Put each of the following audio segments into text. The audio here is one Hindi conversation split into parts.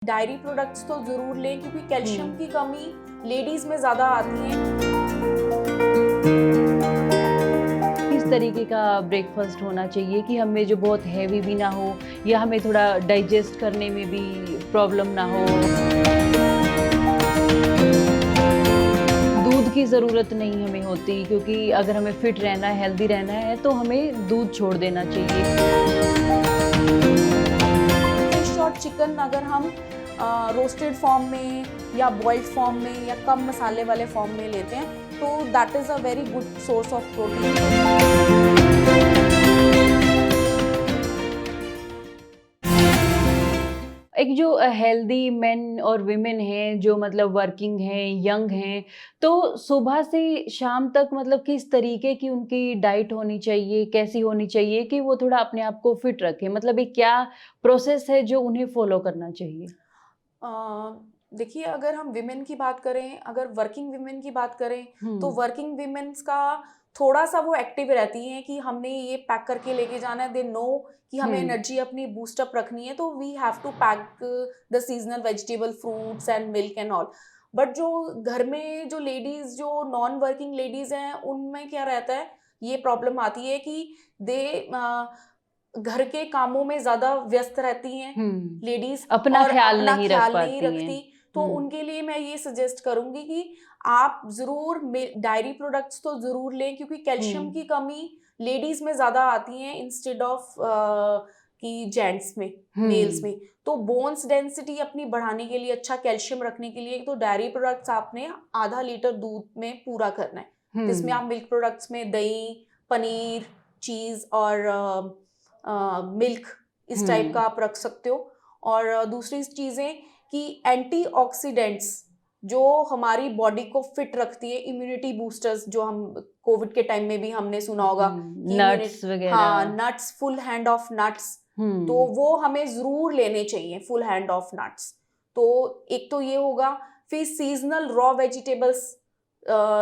डायरी प्रोडक्ट्स तो ज़रूर लें क्योंकि कैल्शियम हम्म। की कमी लेडीज़ में ज़्यादा आती है। किस तरीके का ब्रेकफास्ट होना चाहिए कि हमें जो बहुत हैवी भी ना हो या हमें थोड़ा डाइजेस्ट करने में भी प्रॉब्लम ना हो। दूध की ज़रूरत नहीं हमें होती क्योंकि अगर हमें फिट रहना है, हेल्दी रहना है तो हमें दूध छोड़ देना चाहिए। फिश और चिकन अगर हम रोस्टेड फॉर्म में या बॉइल्ड फॉर्म में या कम मसाले वाले फॉर्म में लेते हैं तो that is a very good source of protein. एक जो हेल्दी मेन और वुमेन हैं जो मतलब वर्किंग हैं, यंग हैं, तो सुबह से शाम तक मतलब किस तरीके की उनकी डाइट होनी चाहिए, कैसी होनी चाहिए कि वो थोड़ा अपने आप को फिट रखें? मतलब एक क्या प्रोसेस है जो उन्हें फॉलो करना चाहिए? अ, देखिए अगर हम विमेन की बात करें, अगर वर्किंग विमेन की बात करें तो हुँ, वर्किंग विमेन्स का थोड़ा-सा वो एक्टिव रहती हैं कि हमने ये पैक करके लेके जाना है, दे नो कि हमें हुँ, एनर्जी अपनी बूस्ट अप रखनी है तो we have to pack the seasonal vegetable fruits and milk and all. But जो घर में जो लेडीज़ जो नॉन वर्किंग लेडीज़ हैं, उनमें क्या रहता है, ये प्रॉब्लम आती है कि दे घर के कामों में ज़्यादा व्यस्त रहती हैं हुँ। लेडीज़ अपना और ख़्याल अपना नहीं रख ख़्याल नहीं पाती हैं। रखती, तो हुँ, उनके लिए मैं ये सजेस्ट करूँगी कि आप ज़रूर डायरी प्रोडक्ट्स तो ज़रूर लें क्योंकि कैल्शियम की हुँ, कमी लेडीज़ में ज़्यादा आती है इंस्टेड ऑफ कि जेंट्स में, हुँ, मेल्स में। तो बोन्स डेंसिटी अपनी बढ़ाने के लिए, अच्छा कैल्शियम रखने के लिए तो डायरी प्रोडक्ट्स आपने आधा लीटर दूध में पूरा करना है, हुँ, जिसमें आप मिल्क प्रोडक्ट्स में दही, पनीर, चीज़ और मिल्क इस टाइप का हुँ, आप रख सकते हो। और दूसरी चीज़ें कि एंटीऑक्सीडेंट्स जो हमारी बॉडी को फिट रखती है, इम्यूनिटी बूस्टर्स जो हम कोविड के टाइम में भी हमने सुना होगा कि नट्स हाँ, वग़ैरह। Nuts, full hand of nuts, तो हुँ, वो हमें ज़रूर लेने चाहिए फुल हैंड ऑफ नट्स। तो एक तो ये होगा, फिर सीज़नल रॉ वेजिटेबल्स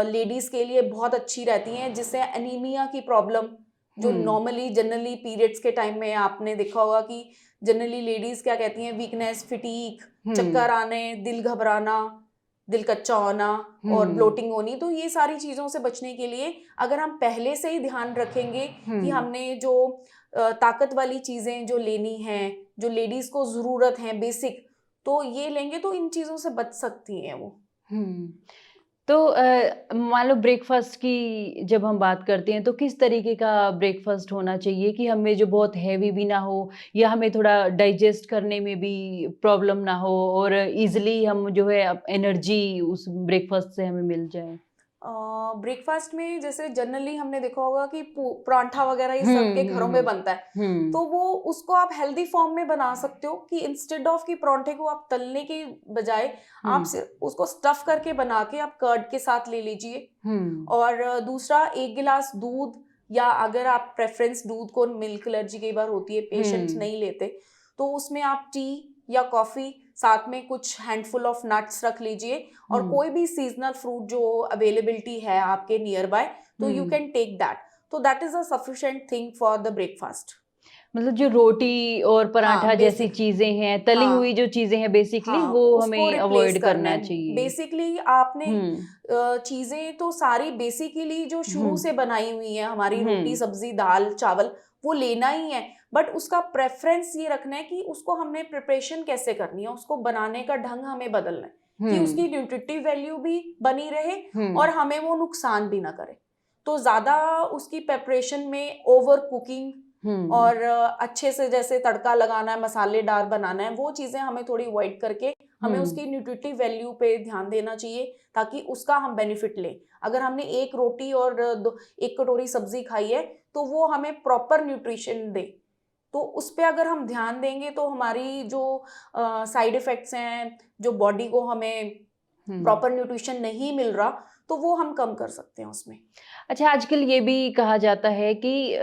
लेडीज़ के लिए बहुत अच्छी रहती हैं, जिससे एनीमिया की प्रॉब्लम जो हुँ, नॉर्मली जनरली पीरियड्स के टाइम में आपने देखा होगा कि जनरली लेडीज़ क्या कहती हैं, वीकनेस, फटीग, हुँ, चक्कर आने, दिल घबराना, दिल कच्चा होना और हुँ, ब्लोटिंग होनी। तो ये सारी चीज़ों से बचने के लिए अगर हम पहले से ही ध्यान रखेंगे कि हुँ, हमने जो ताकत वाली चीज़ें जो लेनी हैं, जो लेडीज़ को ज़रूरत है बेसिक, तो ये लेंगे तो इन चीज़ों से बच सकती हैं वो। हुँ। तो मान लो ब्रेकफ़ास्ट की जब हम बात करते हैं, तो किस तरीके का ब्रेकफ़ास्ट होना चाहिए कि हमें जो बहुत हेवी भी ना हो या हमें थोड़ा डाइजेस्ट करने में भी प्रॉब्लम ना हो और ईज़िली हम जो है एनर्जी उस ब्रेकफ़ास्ट से हमें मिल जाए? ब्रेकफास्ट में जैसे जनरली हमने देखा होगा कि परांठा वगैरह ये सबके हुँ, घरों हुँ, में हुँ। बनता है, हुँ, तो वो उसको आप हेल्दी फॉर्म में बना सकते हो कि इंस्टेड ऑफ कि परांठे को आप तलने के बजाय आप हुँ, सिर्फ उसको स्टफ करके बना के आप कर्ड के साथ ले लीजिए। हुँ, और दूसरा 1 गिलास दूध, या अगर आप प्रेफ़रेंस दूध को, मिल्क एलर्जी कई बार होती है, पेशेंट्स हुँ, नहीं लेते, तो उसमें आप टी या कॉफ़ी, साथ में कुछ हैंडफुल ऑफ नट्स रख लीजिए और हुँ, कोई भी सीज़नल फ्रूट जो अवेलेबिलिटी है आपके नियर बाय, तो यू हुँ। Can take that. तो that is a sufficient thing for the breakfast. मतलब जो रोटी और पराठा हाँ, जैसी बेसिक। चीज़ें हैं, तली हुई हाँ। जो चीज़ें हैं बेसिकली हाँ, वो उसको हमें रिप्लेस अवॉइड करना करना है। चाहिए। बेसिकली आपने हुँ, चीज़ें तो सारी बेसिकली जो हुँ, शुरू से बनाई हुई हैं, हमारी रोटी, हुँ, सब्ज़ी, दाल, चावल, वो लेना ही है। बट उसका प्रेफ़रेंस ये रखना है कि उसको हमने प्रिपरेशन कैसे करनी है, उसको बनाने का ढंग हमें बदलना है, कि हुँ, उसकी न्यूट्रिटिव वैल्यू भी बनी रहे हुँ, और हमें वो नुकसान भी ना करे। तो ज़्यादा उसकी प्रिपरेशन में ओवर कुकिंग हुँ, और अच्छे से जैसे तड़का लगाना है, मसालेदार बनाना है, वो चीज़ें हमें थोड़ी अवॉइड करके हमें हुँ, उसकी न्यूट्रिटिव वैल्यू पे ध्यान देना चाहिए ताकि उसका हम बेनिफिट लें। अगर हमने 1 रोटी और दो 1 कटोरी सब्ज़ी खाई है, तो वो हमें प्रॉपर न्यूट्रिशन दे। तो उस पे अगर हम ध्यान देंगे तो हमारी जो साइड इफ़ेक्ट्स हैं, जो बॉडी को हमें हुँ। प्रॉपर न्यूट्रिशन नहीं मिल रहा, तो वो हम कम कर सकते हैं उसमें। अच्छा आजकल ये भी कहा जाता है कि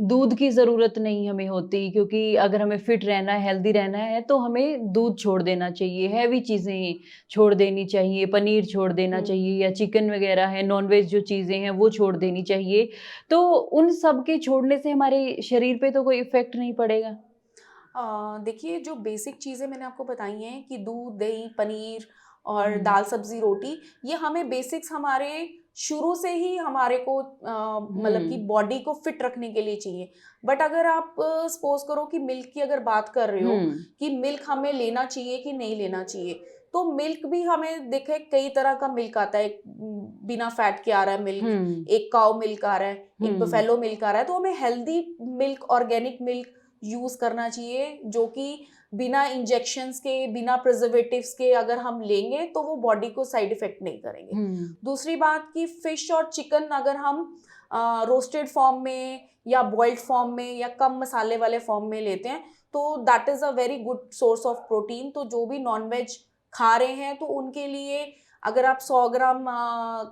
दूध की ज़रूरत नहीं हमें होती क्योंकि अगर हमें फिट रहना है, हेल्दी रहना है तो हमें दूध छोड़ देना चाहिए, हैवी चीज़ें छोड़ देनी चाहिए, पनीर छोड़ देना हुँ। चाहिए या चिकन वग़ैरह है, नॉन-वेज जो चीज़ें हैं वो छोड़ देनी चाहिए। तो उन सब के छोड़ने से हमारे शरीर पे तो कोई इफ़ेक्ट नहीं पड़ेगा? देखिए, जो बेसिक चीज़ें मैंने आपको बताई हैं कि दूध, दही, पनीर और हम्म। दाल, सब्जी, रोटी, ये हमें बेसिक्स हमारे शुरू से ही हमारे को मतलब कि बॉडी को फिट रखने के लिए चाहिए। बट अगर आप सपोज करो कि मिल्क की अगर बात कर रहे हो हम्म। कि मिल्क हमें लेना चाहिए कि नहीं लेना चाहिए, तो मिल्क भी हमें देखे कई तरह का मिल्क आता है। एक, बिना फैट के आ रहा है मिल्क, हम्म। एक काउ मिल्क आ रहा है, एक हम्म। बफेलो मिल्क आ रहा है। तो हमें healthy milk, organic milk use करना चाहिए, जो कि बिना इंजेक्शंस के, बिना प्रिजर्वेटिव्स के अगर हम लेंगे तो वो बॉडी को साइड इफेक्ट नहीं करेंगे। हम्म। दूसरी बात कि फिश और चिकन अगर हम रोस्टेड फॉर्म में या बॉइल्ड फॉर्म में या कम मसाले वाले फॉर्म में लेते हैं, तो that is a very good source of protein. तो जो भी नॉनवेज खा रहे हैं तो उनके लिए अगर आप 100 ग्राम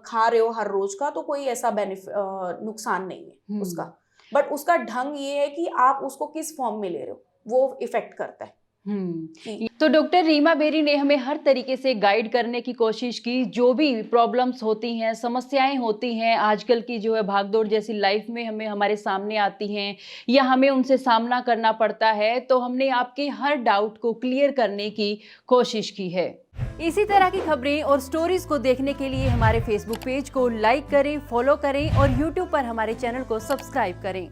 खा रहे हो हर रोज का, तो कोई ऐसा नुकसान नहीं है उसका। बट उसका ढंग ये है कि आप उसको किस फॉर्म में ले रहे हो, वो इफेक्ट करता है कि तो डॉक्टर रीमा बेरी ने हमें हर तरीके से गाइड करने की कोशिश की। जो भी प्रॉब्लम्स होती हैं, समस्याएं होती हैं, आजकल की जो है भागदौड़ जैसी लाइफ में हमें हमारे सामने आती हैं या हमें उनसे सामना करना पड़ता है, तो हमने आपके हर डाउट को क्लियर करने की कोशिश की है। इसी तरह की खबरें और स्टोरीज को देखने के लिए हमारे फेसबुक पेज को लाइक करें, फॉलो करें और यूट्यूब पर हमारे चैनल को सब्सक्राइब करें।